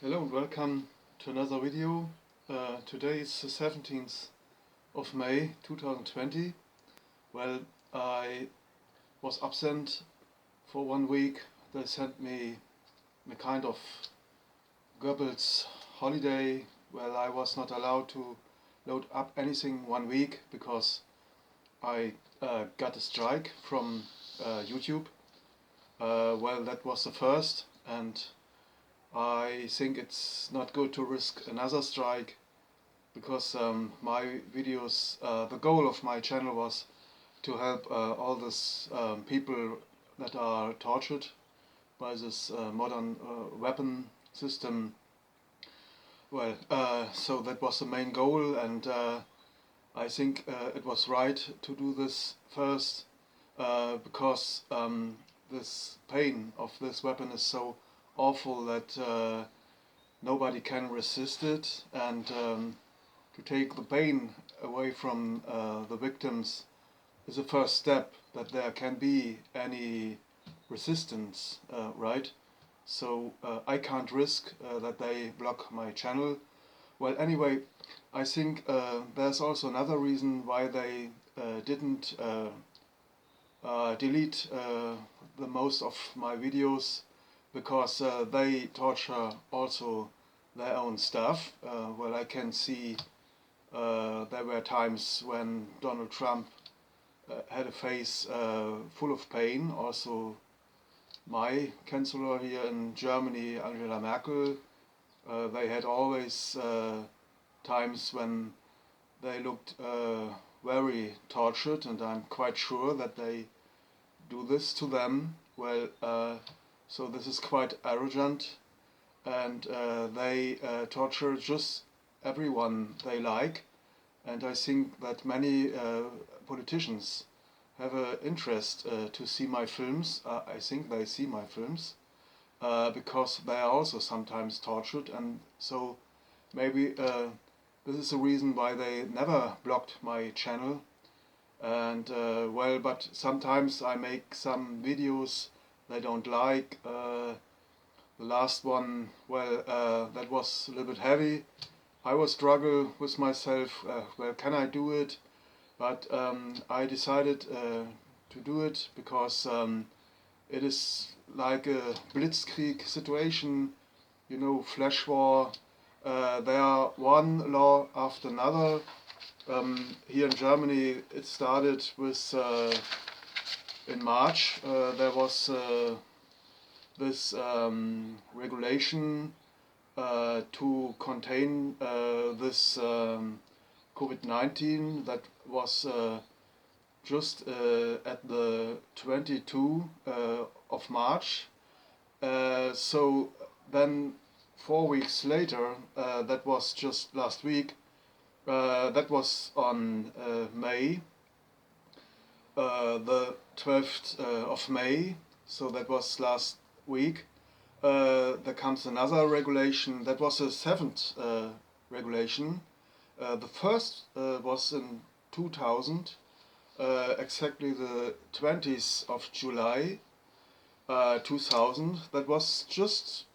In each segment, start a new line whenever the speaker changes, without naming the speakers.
Hello and welcome to another video. Today is the 17th of May 2020. Well, I was absent for 1 week. They sent me a kind of Goebbels holiday where I was not allowed to load up anything 1 week because I got a strike from YouTube. Well, that was the first, and I think it's not good to risk another strike because my videos, the goal of my channel was to help all these people that are tortured by this modern weapon system. Well, so that was the main goal, and I think it was right to do this first because this pain of this weapon is so awful that nobody can resist it, and to take the pain away from the victims is the first step that there can be any resistance, right? So I can't risk that they block my channel. Well, anyway, I think there's also another reason why they didn't delete the most of my videos, because they torture also their own staff. Well, I can see there were times when Donald Trump had a face full of pain. Also, my chancellor here in Germany, Angela Merkel, they had always times when they looked very tortured, and I'm quite sure that they do this to them. Well, so this is quite arrogant, and they torture just everyone they like. And I think that many politicians have an interest to see my films. I think they see my films because they are also sometimes tortured, and so maybe this is the reason why they never blocked my channel. And well, but sometimes I make some videos they don't like. The last one, well, that was a little bit heavy. I was struggle with myself, well, can I do it? But I decided to do it because it is like a blitzkrieg situation, you know, flash war. There are one law after another. Here in Germany it started with in March there was this regulation to contain this COVID-19 that was just at the 22 of March. So then 4 weeks later, that was just last week, that was on May, the 12th of May, so that was last week. There comes another regulation, that was the seventh regulation. The first was in 2000, exactly the 20th of July 2000. That was just,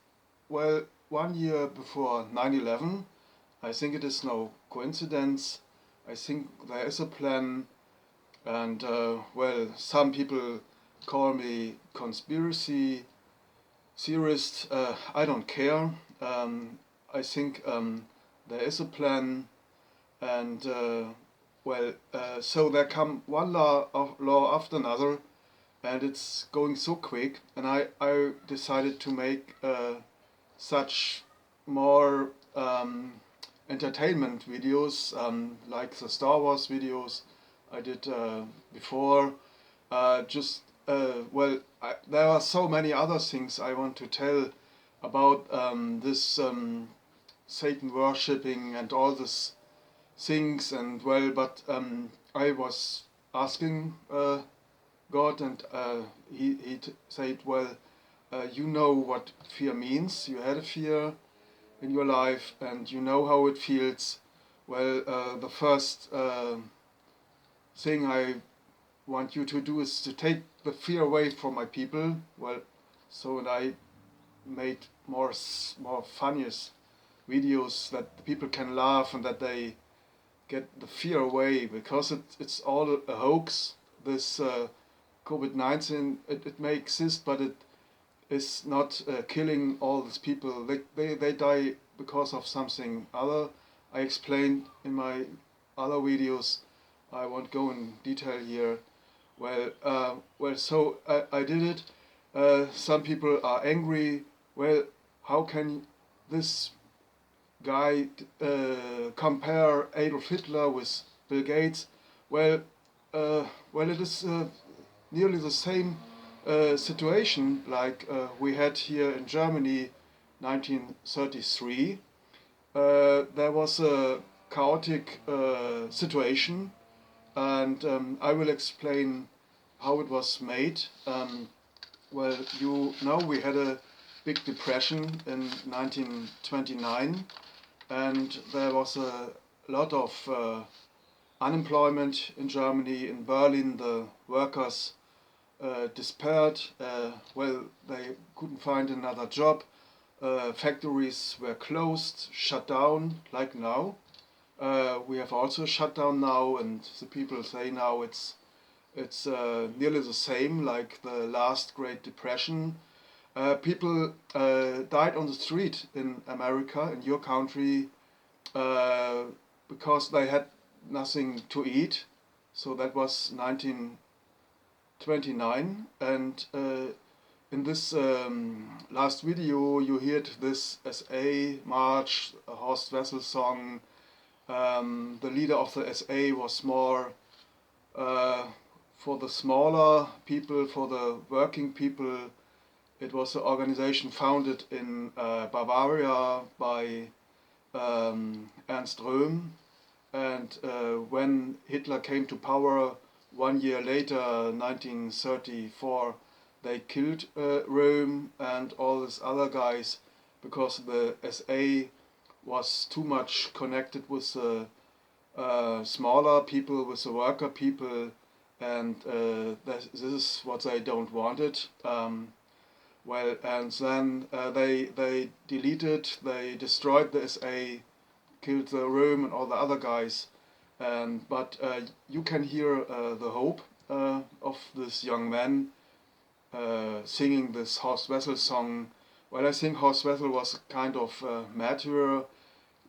well, 1 year before 9/11. I think it is no coincidence. I think there is a plan, and well, some people call me conspiracy theorist. I don't care. I think there is a plan, and well, so there come one law after another, and it's going so quick. And I decided to make such more entertainment videos, like the Star Wars videos I did before. Just well, there are so many other things I want to tell about this Satan worshipping and all these things, and well, but I was asking God, and he said, well, you know what fear means. You had a fear in your life, and you know how it feels. Well, the first thing I want you to do is to take the fear away from my people. Well, so, and I made more funniest videos that the people can laugh and that they get the fear away, because it's all a hoax. This COVID-19, it may exist, but it is not killing all these people. They die because of something other. I explained in my other videos. I won't go in detail here. So I did it. Some people are angry. Well, how can this guy compare Adolf Hitler with Bill Gates? Well, it is nearly the same situation like we had here in Germany, 1933. There was a chaotic situation, and I will explain how it was made. Well, you know, we had a big depression in 1929, and there was a lot of unemployment in Germany. In Berlin, the workers despaired. Well, they couldn't find another job. Factories were closed, shut down, like now. We have also shut down now, and the people say now it's nearly the same like the last Great Depression. People died on the street in America, in your country, because they had nothing to eat. So that was 1929, and in this last video you heard this SA march, a Horst Wessel song. The leader of the SA was more for the smaller people, for the working people. It was an organization founded in Bavaria by Ernst Röhm, and when Hitler came to power 1 year later, 1934, they killed Röhm and all these other guys because the SA was too much connected with the smaller people, with the worker people, and this is what they don't wanted. Well, and then they deleted, they destroyed the SA, killed the Röhm and all the other guys, but you can hear the hope of this young man singing this Horst Wessel song. Well, I think Horst Wessel was a kind of martyr.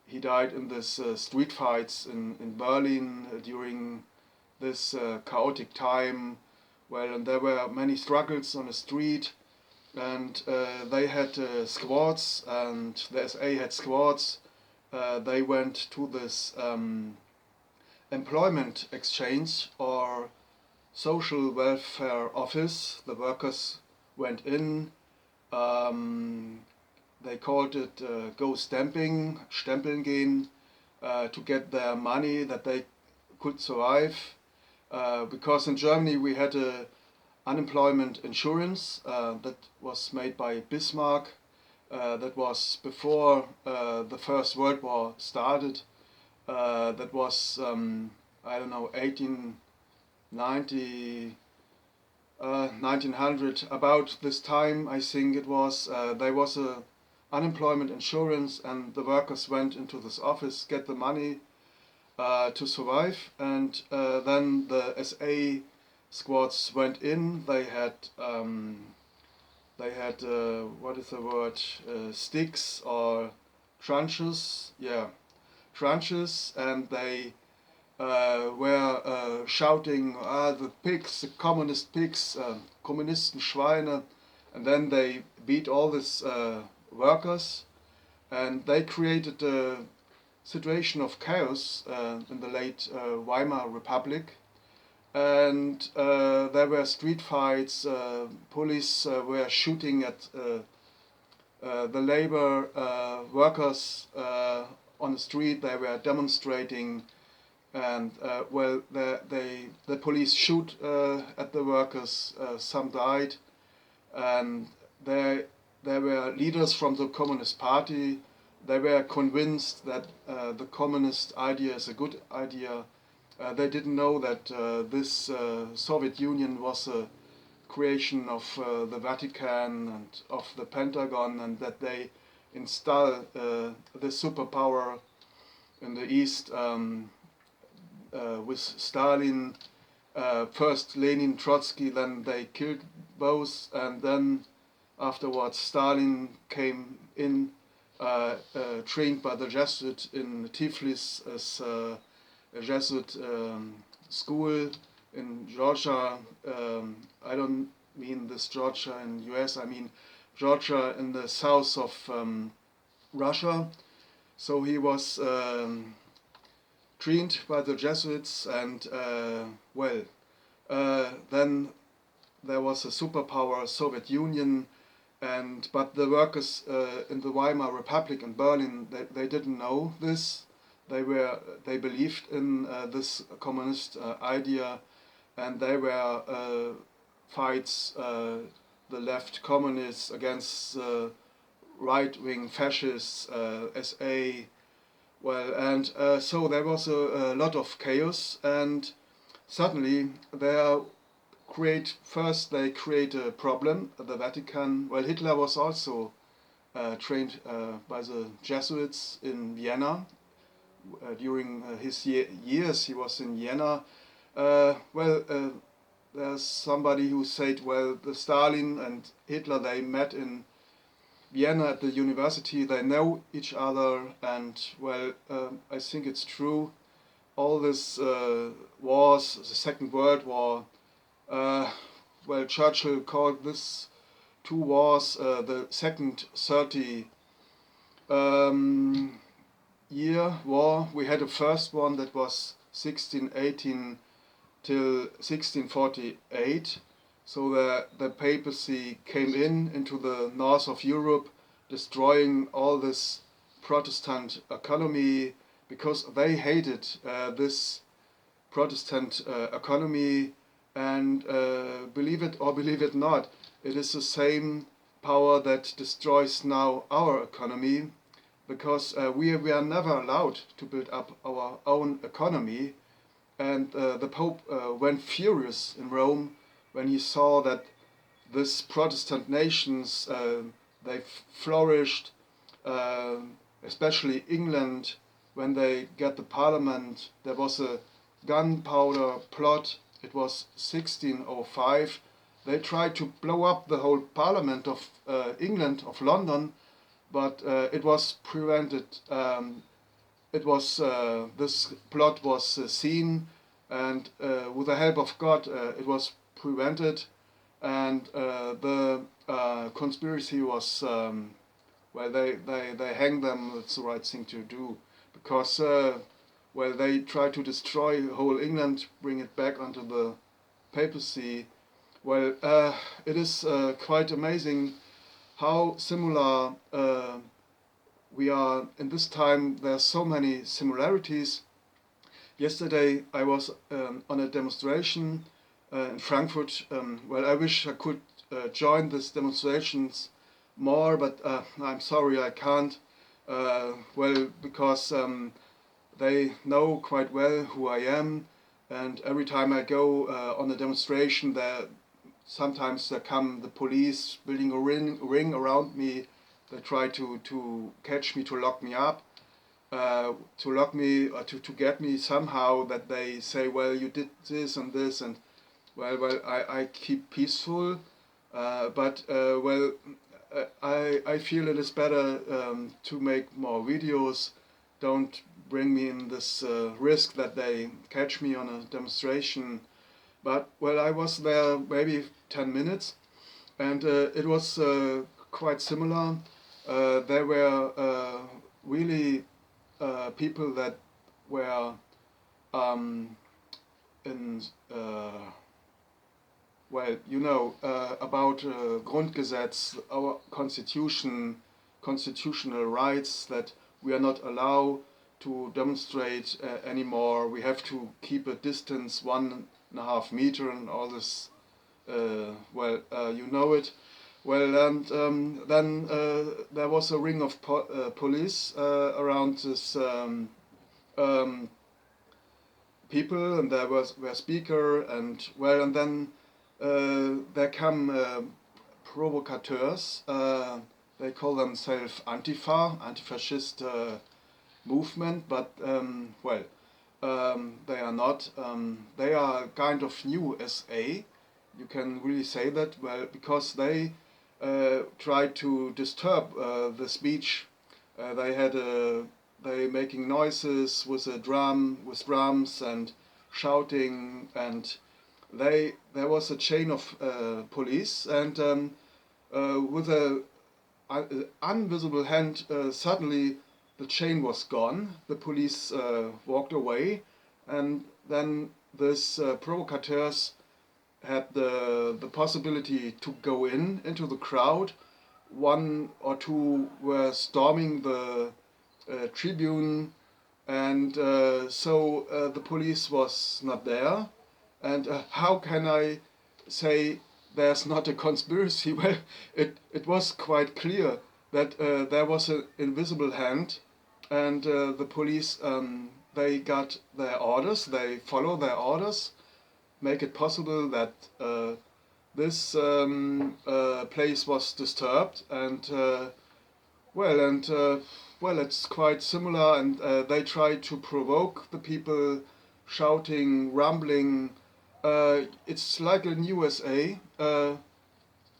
He died in this street fights in Berlin during this chaotic time. Well, and there were many struggles on the street, and they had squads, and the SA had squads. They went to this employment exchange or social welfare office. The workers went in. They called it go stempeln gehen, to get their money that they could survive. Because in Germany we had a unemployment insurance that was made by Bismarck. That was before the First World War started. That was, I don't know, 1890, 1900. About this time, I think it was, there was a unemployment insurance, and the workers went into this office, get the money to survive, and then the SA squads went in. They had what is the word? Sticks or trunches, yeah, trunches, and they were shouting, the pigs, the communist pigs, Kommunistenschweine, and then they beat all these workers, and they created a situation of chaos in the late Weimar Republic. And there were street fights, police were shooting at the labor workers on the street. They were demonstrating, and well, the police shoot at the workers. Some died, and there were leaders from the Communist Party. They were convinced that the communist idea is a good idea. They didn't know that this Soviet Union was a creation of the Vatican and of the Pentagon, and that they install the superpower in the East with Stalin, first Lenin, Trotsky, then they killed both, and then afterwards Stalin came in, trained by the Jesuit in Tiflis as a Jesuit school in Georgia. I don't mean this Georgia in US, I mean Georgia in the south of Russia. So he was trained by the Jesuits, and then there was a superpower, Soviet Union, but the workers in the Weimar Republic in Berlin, they didn't know this. They believed in this communist idea, and they were fights, the left communists against right-wing fascists, SA. So there was a lot of chaos, and suddenly they create a problem. The Vatican. Well, Hitler was also trained by the Jesuits in Vienna. During his years, he was in Vienna. There's somebody who said, well, the Stalin and Hitler, they met in Vienna at the university, they know each other, and I think it's true. All this wars, the Second World War, Churchill called this two wars the second 30 year war. We had a first one that was 1618 till 1648. So the papacy came into the north of Europe, destroying all this Protestant economy, because they hated this Protestant economy, and believe it or believe it not, it is the same power that destroys now our economy, because we are never allowed to build up our own economy, and the Pope went furious in Rome when he saw that these Protestant nations, they flourished, especially England, when they got the parliament. There was a gunpowder plot. It was 1605. They tried to blow up the whole parliament of England, of London, but it was prevented. This plot was seen, and with the help of God, it was prevented, and the conspiracy was they hanged them. That's the right thing to do, because they tried to destroy whole England, bring it back onto the papacy. It is quite amazing how similar we are in this time. There are so many similarities. Yesterday I was on a demonstration in Frankfurt. I wish I could join these demonstrations more, but I'm sorry I can't. Because they know quite well who I am, and every time I go on a demonstration, sometimes there come the police building a ring around me. They try to catch me, to lock me up, to get me somehow, that they say, well, you did this and this, and I keep peaceful, but I feel it is better to make more videos. Don't bring me in this risk that they catch me on a demonstration. But I was there maybe 10 minutes, and it was quite similar. There were really people that were in about Grundgesetz, our constitution, constitutional rights, that we are not allowed to demonstrate anymore. We have to keep a distance 1.5 meters and all this. You know it. And then there was a ring of police around this people, and there were speaker, and then there come provocateurs. They call themselves Antifa, anti-fascist movement, but they are not. They are kind of new SA. You can really say that, well, because they try to disturb the speech. They making noises with drums and shouting, and there was a chain of police, and with a invisible hand, suddenly the chain was gone. The police walked away, and then this provocateurs had the possibility to go into the crowd. One or two were storming the tribune, and so the police was not there. And how can I say there's not a conspiracy? Well, it was quite clear that there was an invisible hand, and the police, they got their orders, they follow their orders, make it possible that this place was disturbed, and well, it's quite similar, and they try to provoke the people, shouting, rumbling. It's like in USA,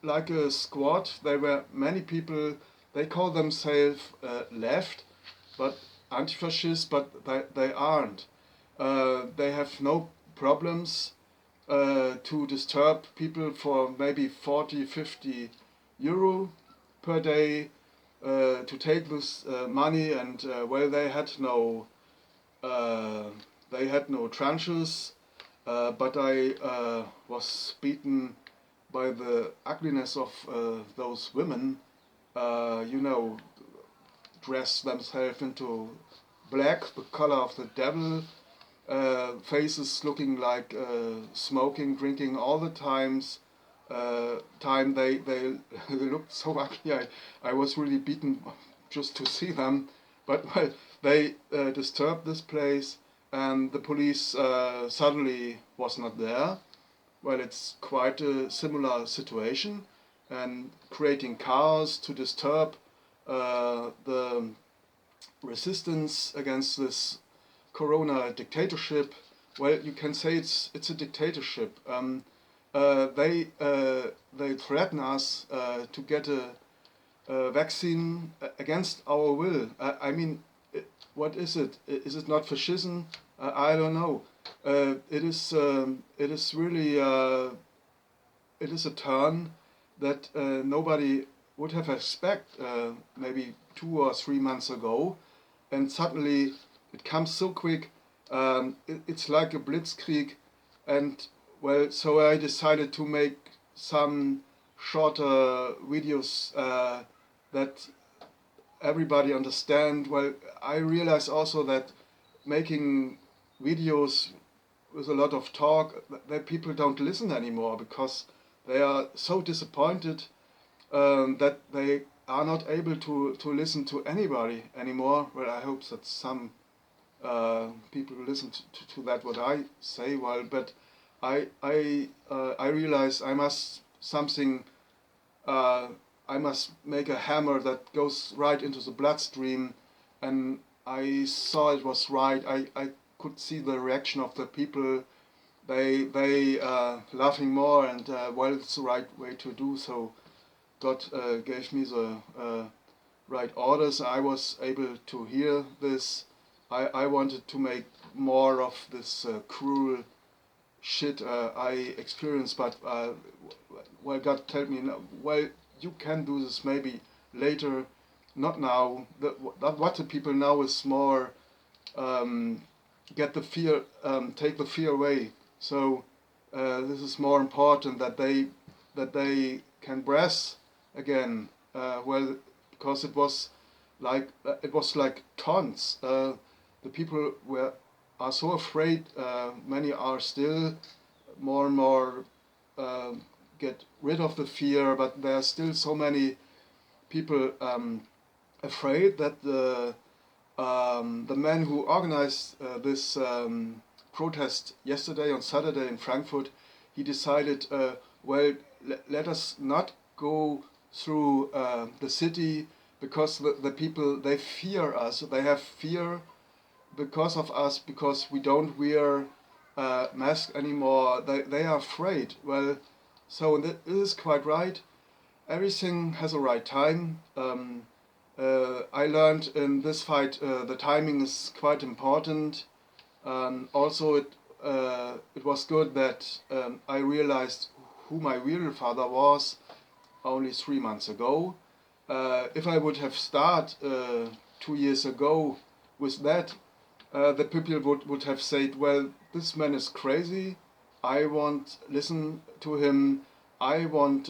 like a squad. There were many people. They call themselves left, but anti-fascist, but they aren't. They have no problems to disturb people for maybe 40, 50 euro per day, to take this money, and well, they had no trenches, but I was beaten by the ugliness of those women, you know, dress themselves into black, the color of the devil, faces looking like smoking, drinking all the times. They looked so ugly. I was really beaten just to see them. But well, they disturbed this place, and the police suddenly was not there. Well, it's quite a similar situation, and creating chaos to disturb the resistance against this Corona dictatorship. Well, you can say it's a dictatorship. They threaten us to get a vaccine against our will. I mean, what is it? Is it not fascism? I don't know. It is really it is a turn that nobody would have expected maybe 2 or 3 months ago, and suddenly it comes so quick. It's like a blitzkrieg, and well, so I decided to make some shorter videos that everybody understand. Well, I realize also that making videos with a lot of talk, that people don't listen anymore, because they are so disappointed that they are not able to listen to anybody anymore. Well, I hope that some people listen to that what I say. Well, but I realize I must something. I must make a hammer that goes right into the bloodstream, and I saw it was right. I could see the reaction of the people. They laughing more, and well, it's the right way to do so. God gave me the right orders. I was able to hear this. I wanted to make more of this cruel shit I experienced, but well, God told me, well, you can do this maybe later, not now. What the people now is more get the fear, take the fear away. So this is more important that they can breathe again. Well, because it was like tons. The people are so afraid. Many are still more and more get rid of the fear, but there are still so many people afraid that the man who organized this protest yesterday on Saturday in Frankfurt, he decided well, let us not go through the city, because the people, they fear us. They have fear because of us, because we don't wear mask anymore. They are afraid. Well, so it is quite right. Everything has a right time. I learned in this fight the timing is quite important. Also, it was good that I realized who my real father was only 3 months ago. If I would have started 2 years ago with that, the people would have said, well, this man is crazy. I won't listen to him. I won't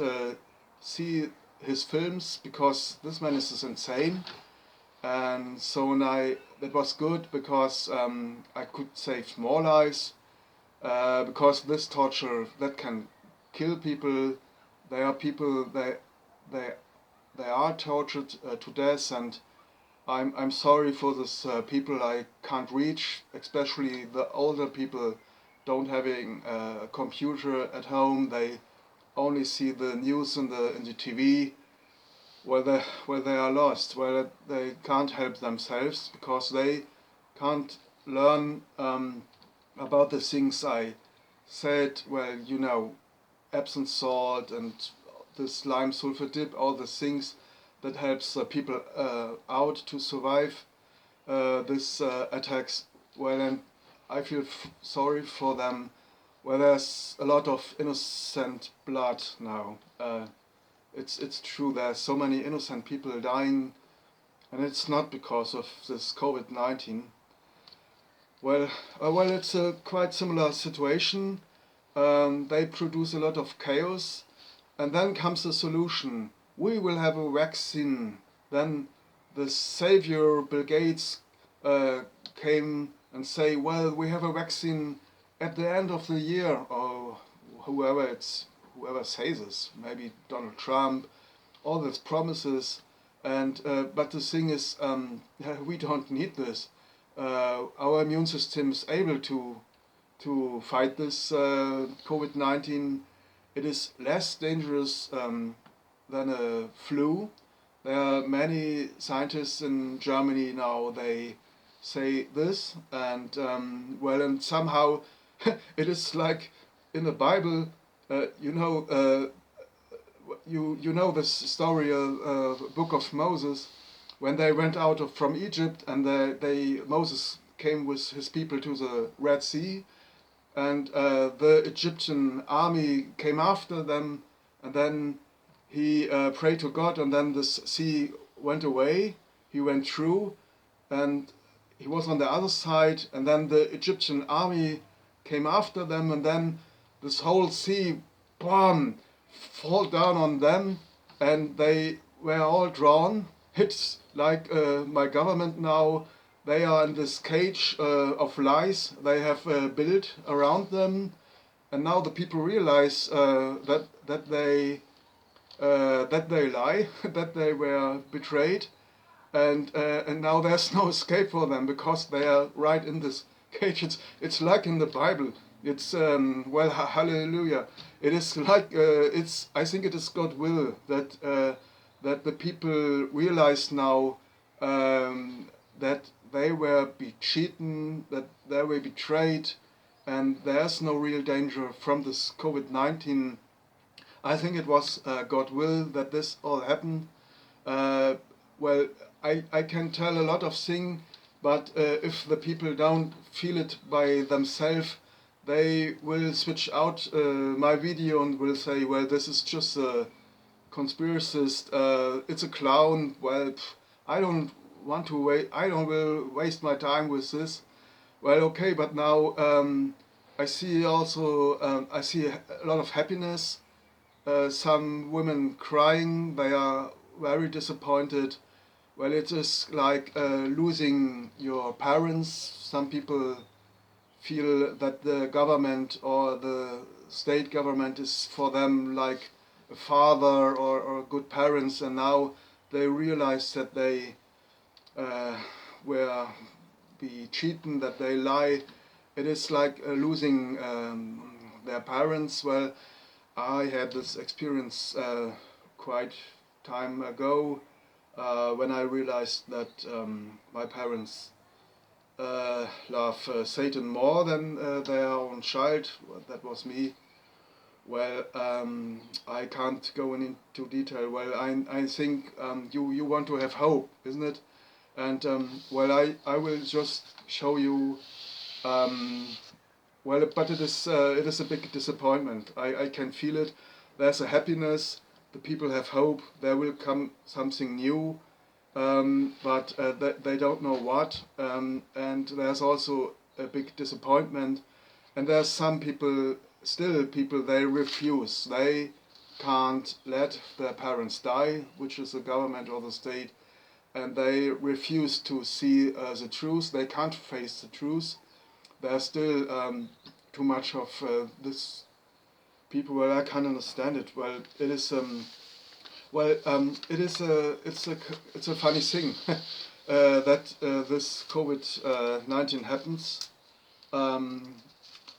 see his films, because this man is insane. And so that was good, because I could save more lives, because this torture, that can kill people. There are people, they, they are tortured to death, and I'm sorry for this people I can't reach, especially the older people don't having a computer at home. They only see the news in the TV, where they are lost, where they can't help themselves, because they can't learn about the things I said. Well, Epsom salt and this lime sulfur dip, all the things that helps people out to survive these attacks. Well, and I feel sorry for them. Well, there's a lot of innocent blood now. It's true, there's so many innocent people dying, and it's not because of this COVID-19. Well, it's a quite similar situation. They produce a lot of chaos, and then comes the solution. We will have a vaccine. Then the savior Bill Gates came and say, well, we have a vaccine at the end of the year, or whoever says this, maybe Donald Trump, all these promises. And but the thing is, we don't need this. Our immune system is able to fight this COVID-19. It is less dangerous than a flu. There are many scientists in Germany now, they say this, and and somehow it is like in the Bible. You know this story, book of Moses, when they went out from Egypt, and Moses came with his people to the Red Sea, and the Egyptian army came after them, and then he prayed to God, and then the sea went away. He went through, and he was on the other side, and then the Egyptian army came after them, and then this whole sea, boom, fall down on them, and they were all drowned. It's like my government now, they are in this cage of lies they have built around them, and now the people realize that they lie, that they were betrayed, and now there's no escape for them, because they are right in this cage. It's like in the Bible. It's hallelujah. It is like I think it is God's will that that the people realize now that they were cheated, that they were betrayed, and there's no real danger from this COVID-19. I think it was God's will that this all happened. I can tell a lot of things, but if the people don't feel it by themselves, they will switch out my video and will say, well, this is just a conspiracist, it's a clown. Well, I don't want to wait, I don't will waste my time with this. Well, okay, but now I see also, I see a lot of happiness. Some women crying, they are very disappointed. Well, it is like losing your parents. Some people feel that the government or the state government is for them like a father or good parents, and now they realize that they were be cheating, that they lie. It is like losing their parents. Well, I had this experience quite time ago when I realized that my parents love Satan more than their own child. That was me. Well, I can't go into detail. Well, I think you want to have hope, isn't it? And well, I will just show you. Um, well, but it is a big disappointment. I can feel it. There's a happiness. The people have hope. There will come something new, but they don't know what. And there's also a big disappointment. And there's some people, still people, they refuse. They can't let their parents die, which is the government or the state, and they refuse to see the truth. They can't face the truth. There's still too much of this people. Well, I can't understand it. Well, it is. It is a. It's a funny thing that this COVID-19 happens. Um,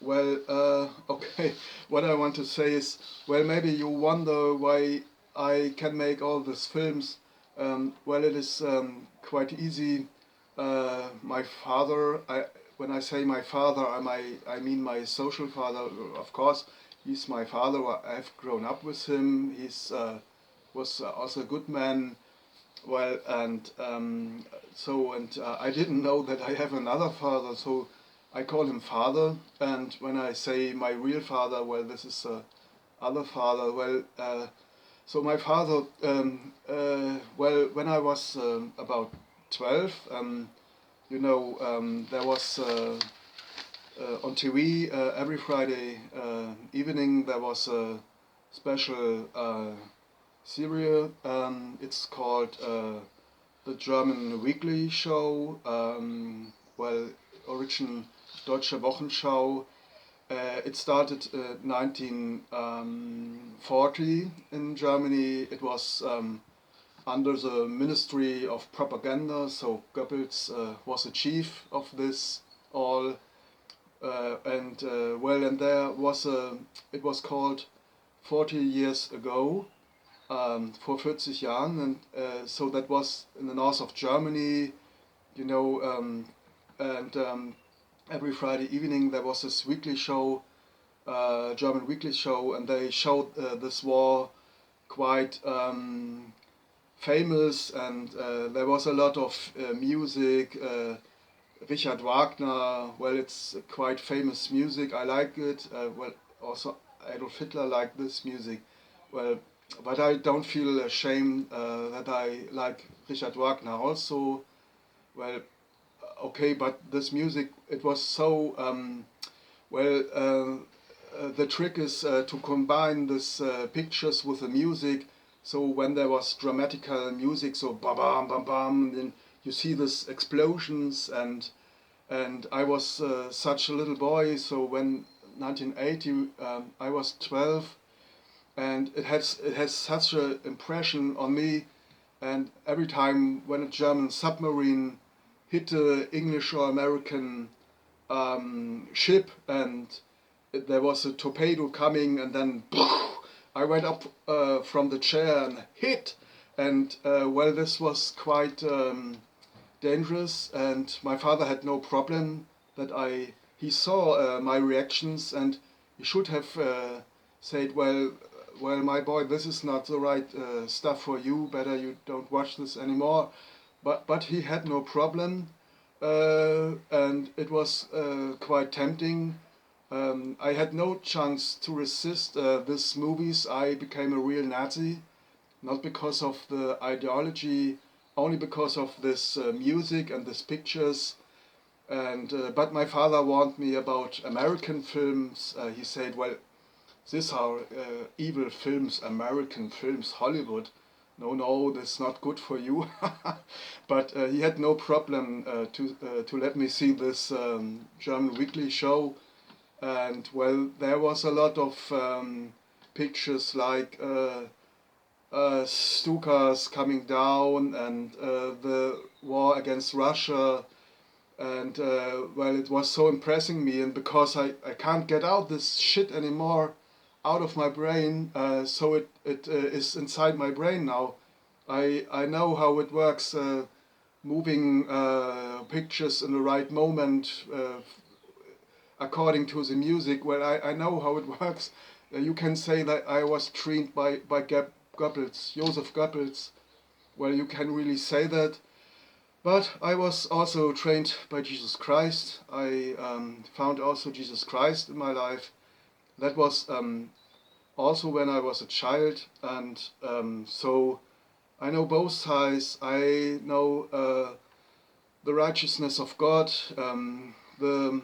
okay. What I want to say is, well, maybe you wonder why I can make all these films. Well, it is quite easy. My father, when I say my father, I mean my social father. Of course, he's my father. I've grown up with him. He's was also a good man. Well, and I didn't know that I have another father, so I call him father. And when I say my real father, well, this is other father. Well, so my father. Well, when I was about 12, there was on TV every Friday evening there was a special series. It's called the German Weekly Show. Well, origin Deutsche Wochenschau. It started 1940 in Germany. It was under the Ministry of Propaganda, so Goebbels was the chief of this all. And there was it was called 40 years ago, vor 40 Jahren, and so that was in the north of Germany, you know, and every Friday evening there was this weekly show, German weekly show, and they showed this war quite famous, and there was a lot of music. Richard Wagner, well, it's quite famous music. I like it. Well, also Adolf Hitler liked this music. Well, but I don't feel ashamed that I like Richard Wagner also. Well, okay, but this music, it was so the trick is to combine this pictures with the music. So when there was dramatical music, so bam bam bam bam, then you see these explosions, and I was such a little boy. So when 1980, I was 12, and it has such an impression on me. And every time when a German submarine hit a English or American ship, and there was a torpedo coming, and then I went up from the chair and hit, and well, this was quite dangerous, and my father had no problem that he saw my reactions, and he should have said, well, my boy, this is not the right stuff for you, better you don't watch this anymore. But he had no problem, and it was quite tempting. I had no chance to resist these movies. I became a real Nazi, not because of the ideology, only because of this music and these pictures. And but my father warned me about American films. He said, well, these are evil films, American films, Hollywood. No, that's not good for you. But he had no problem to let me see this German weekly show. And well, there was a lot of pictures like Stukas coming down, and the war against Russia. And well, it was so impressing me, and because I can't get out this shit anymore, out of my brain, so it is inside my brain now. I know how it works, moving pictures in the right moment, according to the music. Well, I know how it works. You can say that I was trained by Goebbels, Joseph Goebbels. Well, you can really say that. But I was also trained by Jesus Christ. I found also Jesus Christ in my life. That was also when I was a child, and so I know both sides. I know the righteousness of God, the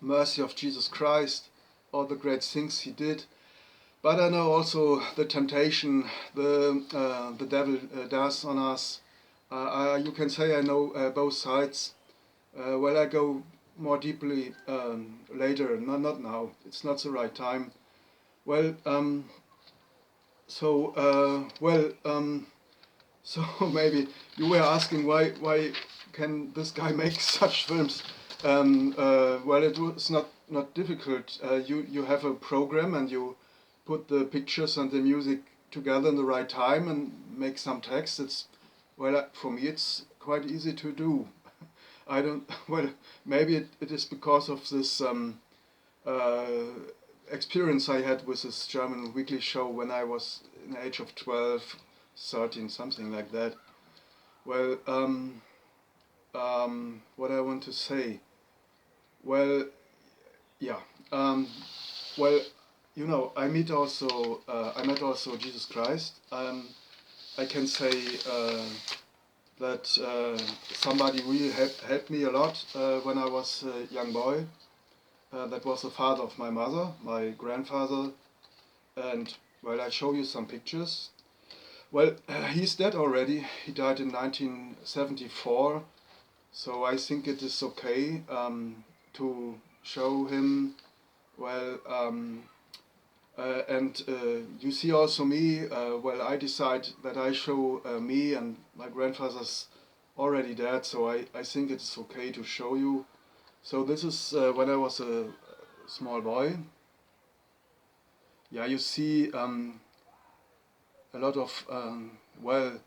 mercy of Jesus Christ, all the great things He did. But I know also the temptation the devil does on us. You can say I know both sides. Well, I go more deeply later, not now. It's not the right time. Well, so maybe you were asking why can this guy make such films? Well, it was not difficult. You have a program and you put the pictures and the music together in the right time and make some text. It's well, for me it's quite easy to do. I don't. Well, maybe it is because of this experience I had with this German weekly show when I was in the age of 12, 13, something like that. Well, what I want to say. Well, yeah. Well, you know, I met also Jesus Christ. I can say that somebody really helped me a lot when I was a young boy. That was the father of my mother, my grandfather, and well, I show you some pictures. Well, he's dead already. He died in 1974, so I think it is okay to show him. Well, and you see also me. Well, I decide that I show me, and my grandfather's already dead, so I think it's okay to show you. So this is when I was a small boy. Yeah, you see a lot of, well,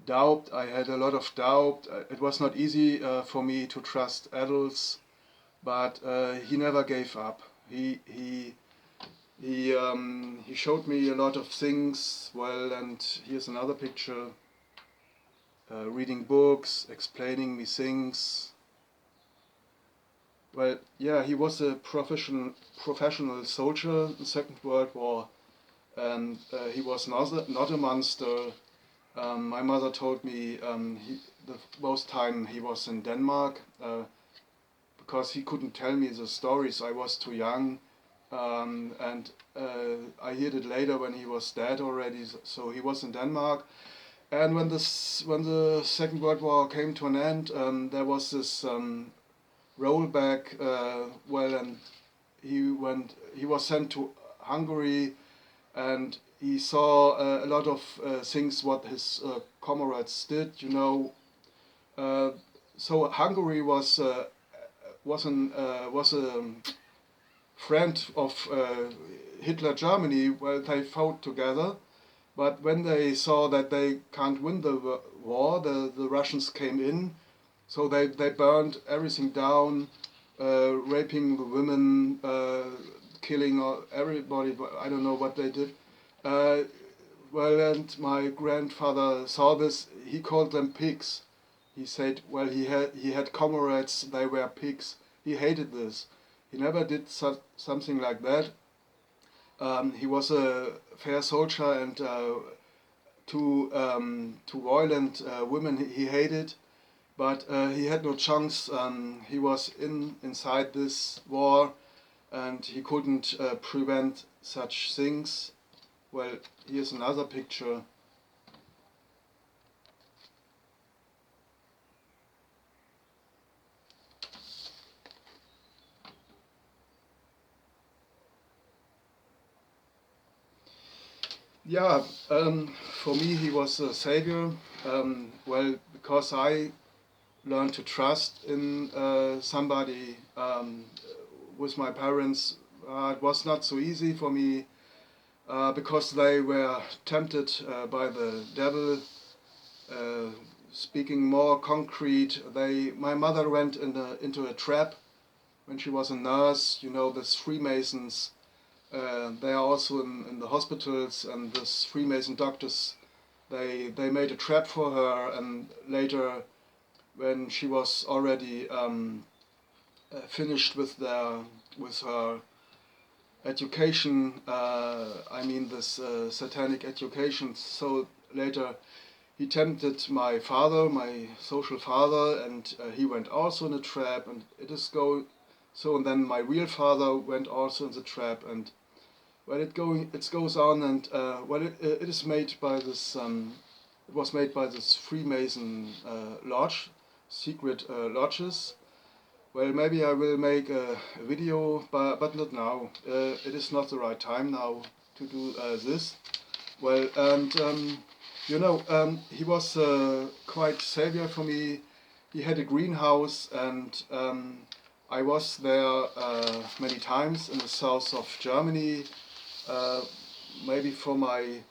doubt. I had a lot of doubt. It was not easy for me to trust adults, but he never gave up. He showed me a lot of things. Well, and here's another picture. Reading books, explaining me things. Well, yeah, he was a professional soldier in the Second World War, and he was not a monster. My mother told me the most time he was in Denmark because he couldn't tell me the stories. I was too young, and I heard it later when he was dead already. So he was in Denmark, and when the Second World War came to an end, there was this rollback. Well, and he was sent to Hungary, and he saw a lot of things what his comrades did, you know. So Hungary was a friend of Hitler Germany. Well, they fought together, but when they saw that they can't win the war, the Russians came in, so they burned everything down, raping the women, killing everybody. I don't know what they did. Well, and my grandfather saw this. He called them pigs. He said, well, he had comrades. They were pigs. He hated this. He never did something like that. He was a fair soldier, and to violent women he hated. But he had no chance. He was inside this war, and he couldn't prevent such things. Well, here's another picture. Yeah, for me he was a savior. Well, because I learned to trust in somebody with my parents. It was not so easy for me. because they were tempted by the devil. Speaking more concrete, my mother went into a trap when she was a nurse. You know, these Freemasons, they are also in the hospitals, and these Freemason doctors, they made a trap for her, and later when she was already finished with her education, I mean this satanic education, so later he tempted my father, my social father, and he went also in a trap, and so. And then my real father went also in the trap, and well, it goes on, and it is made by this. It was made by this Freemason lodge, secret lodges. Well, maybe I will make a video, but not now. It is not the right time now to do this. Well, and you know, he was quite savior for me. He had a greenhouse, and I was there many times in the south of Germany. Maybe for my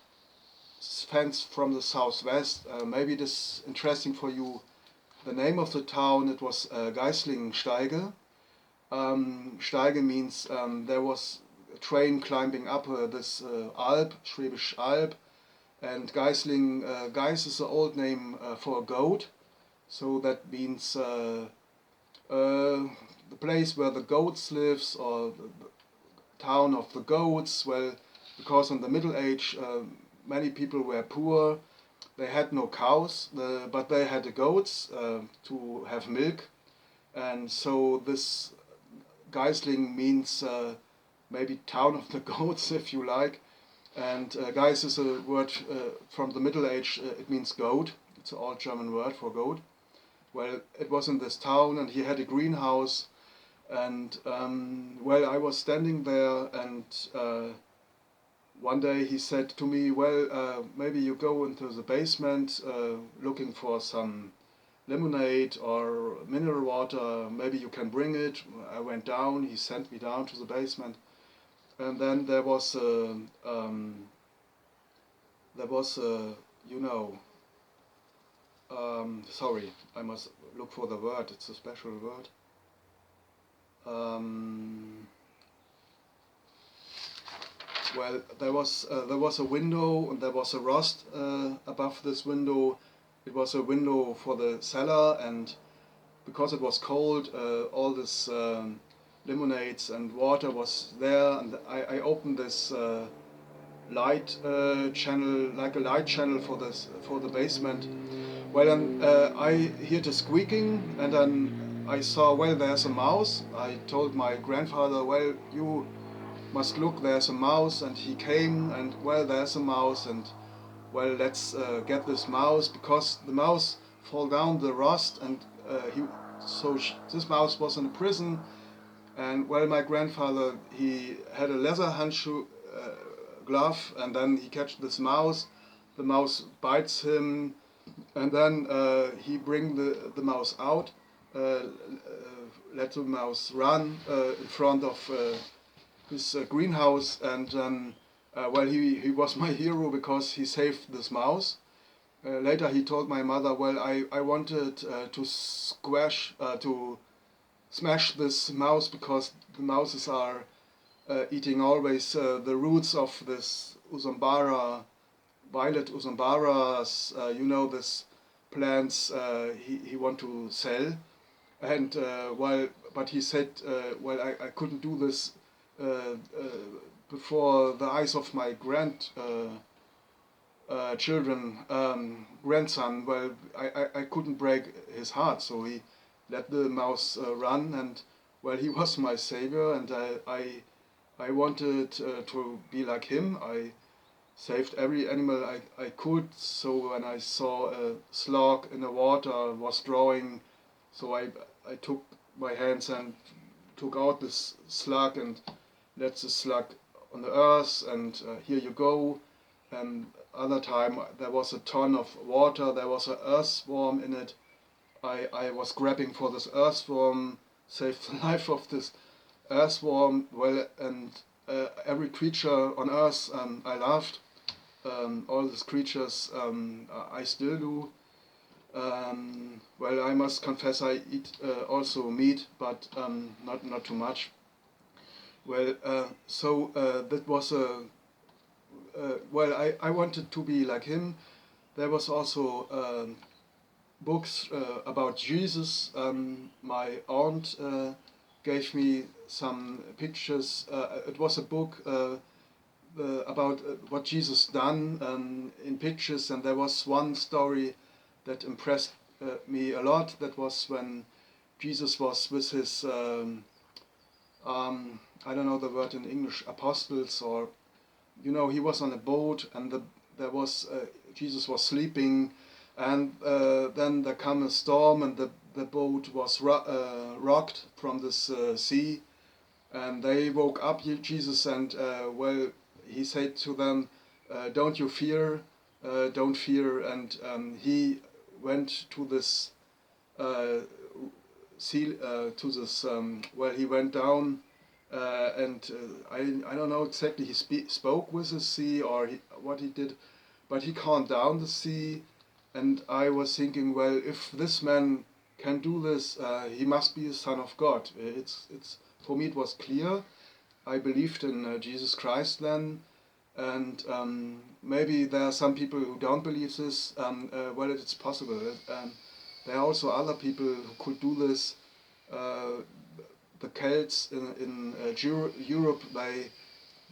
fans from the southwest, maybe this is interesting for you. The name of the town, it was Geislingsteige. Steige means there was a train climbing up this Alp, Schwäbisch Alb, and Geis is the old name for a goat, so that means the place where the goats lives, or the town of the goats. Well, because in the Middle Age many people were poor. They had no cows, but they had the goats to have milk, and so this Geisling means maybe town of the goats, if you like. And Geis is a word from the Middle Age. It means goat. It's an old German word for goat. Well, it was in this town, and he had a greenhouse, and well, I was standing there, and one day he said to me, well, maybe you go into the basement looking for some lemonade or mineral water, maybe you can bring it. I went down, he sent me down to the basement, and then there was a, you know, sorry, I must look for the word, it's a special word. Well, there was a window, and there was a rust above this window. It was a window for the cellar, and because it was cold, all this lemonades and water was there, and I opened this light channel, like a light channel for the basement. Well, then I heard a squeaking, and then I saw, well, there's a mouse. I told my grandfather, well, you must look, there's a mouse, and he came, and well, there's a mouse, and well, let's get this mouse, because the mouse fall down the rust, and this mouse was in a prison, and well, my grandfather, he had a leather handshoe glove, and then he catch this mouse, the mouse bites him, and then he bring the mouse out, let the mouse run in front of his greenhouse, and then well, he was my hero because he saved this mouse. Later he told my mother, well, I wanted to smash this mouse, because the mouses are eating always the roots of this Usambara, violet Usambaras, you know, this plants he want to sell. And but he said, well, I couldn't do this before the eyes of my grandson. Well, I couldn't break his heart, so he let the mouse run, and well, he was my savior, and I wanted to be like him. I saved every animal I could, so when I saw a slug in the water was drawing, so I took my hands and took out this slug and let the slug on the earth, and here you go. And other time there was a ton of water, there was an earthworm in it. I was grabbing for this earthworm, saved the life of this earthworm. Well, and every creature on earth I loved. All these creatures I still do. Well, I must confess I eat also meat, but not too much. Well, that was a well, I wanted to be like him. There was also books about Jesus. My aunt gave me some pictures. It was a book about what Jesus done in pictures, and there was one story that impressed me a lot. That was when Jesus was with his I don't know the word in English, apostles, or he was on a boat, and there was Jesus was sleeping, and then there came a storm, and the boat was rocked from this sea, and they woke up Jesus, and well, he said to them, "Don't you fear, don't fear," and he went to this sea, to this well, he went down. I don't know exactly he spoke with the sea or what he did, but he calmed down the sea, and I was thinking, well, if this man can do this, he must be the Son of God. It's for me it was clear. I believed in Jesus Christ then, and maybe there are some people who don't believe this. Well, it's possible. There are also other people who could do this. The Celts in Europe,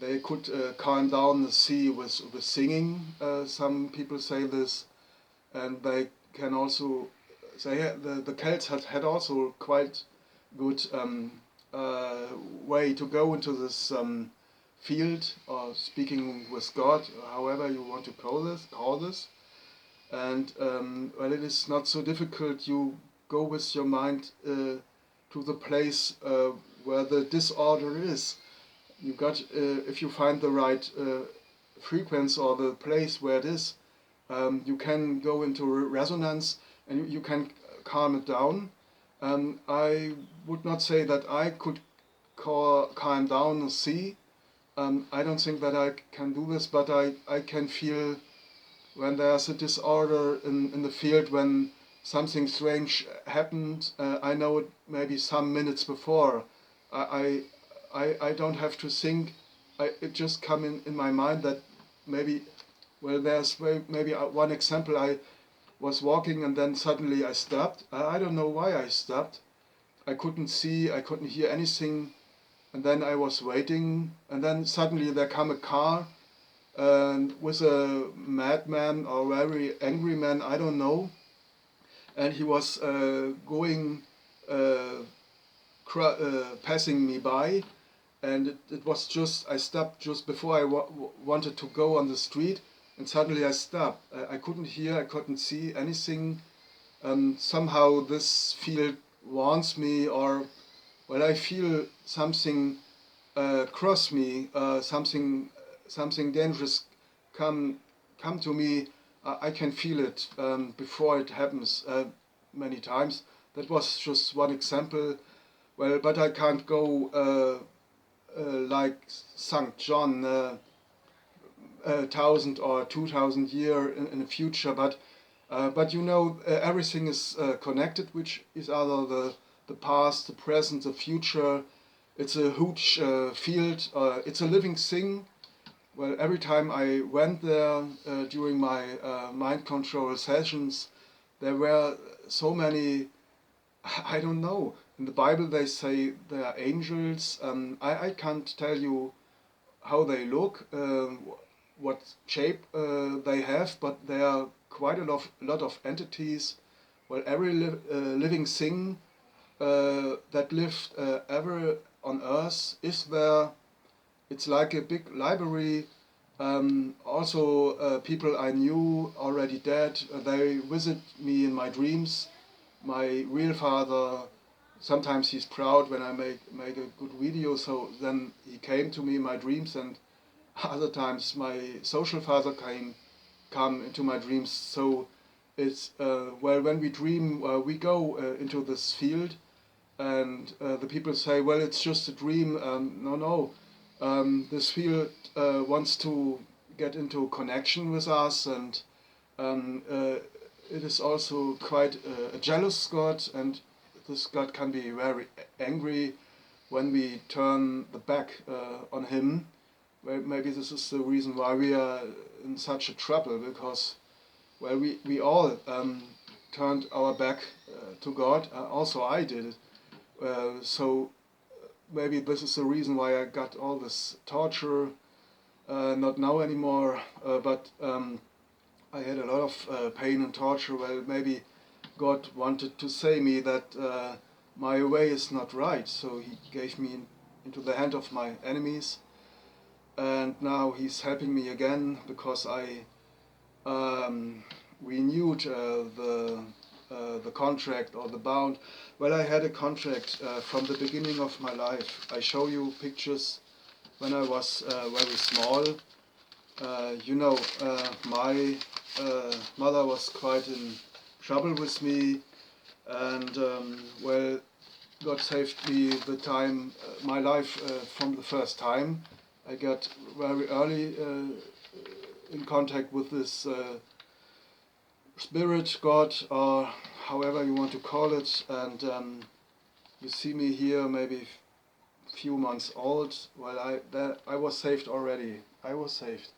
they could calm down the sea with singing. Some people say this, and they can also say the Celts had also quite good way to go into this field, or speaking with God, however you want to call this. And well, it is not so difficult. You go with your mind to the place where the disorder is. You got if you find the right frequency or the place where it is, you can go into resonance, and you can calm it down. I would not say that I could calm down the sea. I don't think that I can do this, but I can feel when there's a disorder in the field, when something strange happened. I know it maybe some minutes before. I don't have to think. It just come in my mind that maybe, well, there's maybe one example. I was walking, and then suddenly I stopped. I don't know why I stopped. I couldn't see, I couldn't hear anything, and then I was waiting, and then suddenly there come a car with a madman or very angry man, I don't know, and he was going, passing me by, and it was just, I stopped just before I wanted to go on the street, and suddenly I stopped. I couldn't hear, I couldn't see anything. Somehow this field warns me, or well, I feel something cross me, something dangerous come to me. I can feel it before it happens many times. That was just one example. Well, but I can't go like St. John 1,000 or 2,000 years in the future. But everything is connected, which is either the past, the present, the future. It's a huge field. It's a living thing. Well, every time I went there during my mind control sessions, there were so many, I don't know. In the Bible they say they are angels. I can't tell you how they look, what shape they have, but there are quite a lot of entities. Well, every living thing that lived ever on Earth is there. It's like a big library. Also, people I knew already dead, they visit me in my dreams. My real father, sometimes he's proud when I make a good video, so then he came to me in my dreams, and other times my social father come into my dreams. So it's well, when we dream, we go into this field, and the people say, well, it's just a dream. No. This field wants to get into connection with us, and it is also quite a jealous God, and this God can be very angry when we turn the back on him. Well, maybe this is the reason why we are in such a trouble, because well, we all turned our back to God. Also I did it. So maybe this is the reason why I got all this torture, not now anymore, but I had a lot of pain and torture. Well, maybe God wanted to say me that my way is not right, so he gave me into the hand of my enemies, and now he's helping me again because I renewed the contract or the bond. Well, I had a contract from the beginning of my life. I show you pictures when I was very small. You know, my mother was quite in trouble with me, and well, God saved me the time, my life from the first time. I got very early in contact with this spirit, God, or however you want to call it, and you see me here maybe a few months old. Well, I was saved already. I was saved.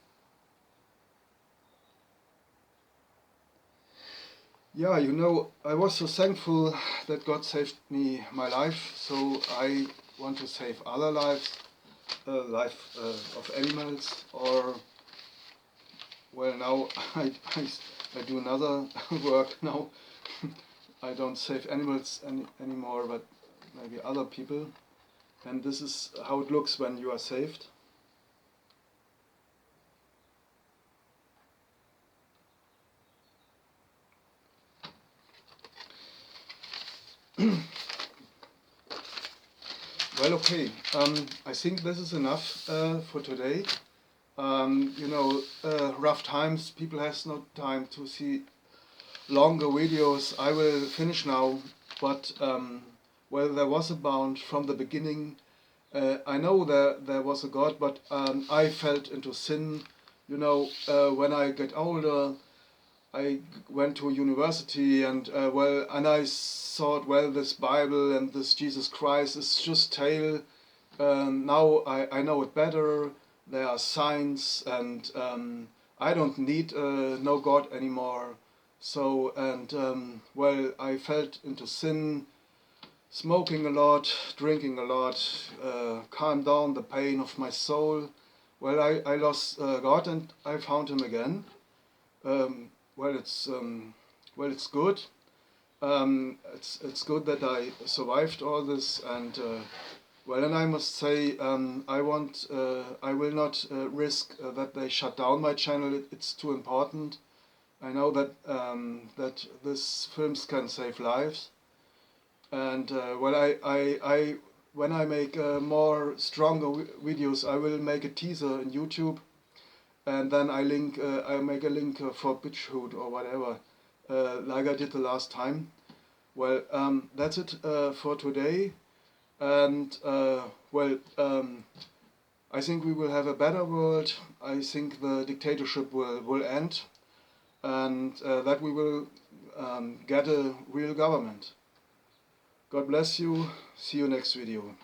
Yeah, you know, I was so thankful that God saved me my life, so I want to save other lives, life of animals, or well, now I do another work now. I don't save animals anymore, but maybe other people. And this is how it looks when you are saved. Well, okay, I think this is enough for today. You know, rough times, people has no time to see longer videos. I will finish now, but well, there was a bound from the beginning. I know there was a God, but I fell into sin. You know, when I get older, I went to university, and well, and I thought, well, this Bible and this Jesus Christ is just tale. Now I know it better. There are signs, and I don't need no God anymore. So, and well, I fell into sin, smoking a lot, drinking a lot, calmed down the pain of my soul. Well, I lost God, and I found him again. Well, it's good. It's good that I survived all this, and well, and I must say, I will not risk that they shut down my channel. It's too important. I know that that these films can save lives, and well, I when I make more stronger videos, I will make a teaser in YouTube, and then I make a link for BitchHoot or whatever, like I did the last time. Well, that's it for today, and well, I think we will have a better world. I think the dictatorship will end, and that we will get a real government. God bless you. See you next video.